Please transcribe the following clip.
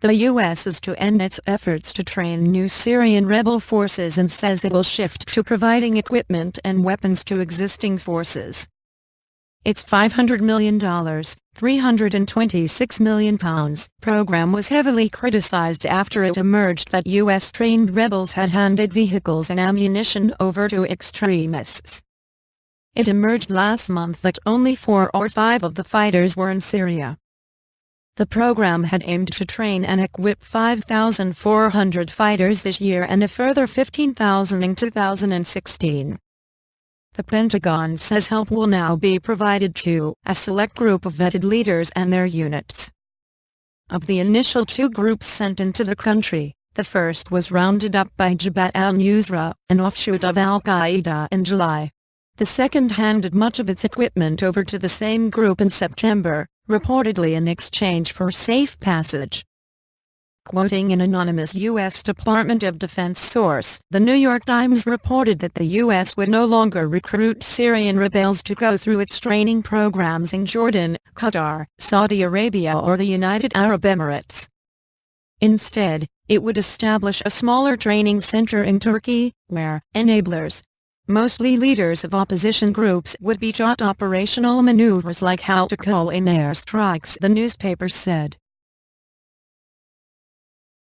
The U.S. is to end its efforts to train new Syrian rebel forces and says it will shift to providing equipment and weapons to existing forces. Its $500 million, £326 million program was heavily criticized after it emerged that U.S.-trained rebels had handed vehicles and ammunition over to extremists. It emerged last month that only 4 or 5 of the fighters were in Syria. The program had aimed to train and equip 5,400 fighters this year and a further 15,000 in 2016. The Pentagon says help will now be provided to a select group of vetted leaders and their units. Of the initial 2 groups sent into the country, the first was rounded up by Jabhat al-Nusra, an offshoot of al-Qaeda, in July. The second handed much of its equipment over to the same group in September, reportedly in exchange for safe passage. Quoting an anonymous U.S. Department of Defense source, The New York Times reported that the U.S. would no longer recruit Syrian rebels to go through its training programs in Jordan, Qatar, Saudi Arabia or the United Arab Emirates. Instead, it would establish a smaller training center in Turkey, where enablers, mostly leaders of opposition groups, would be taught operational maneuvers like how to call in airstrikes, the newspaper said.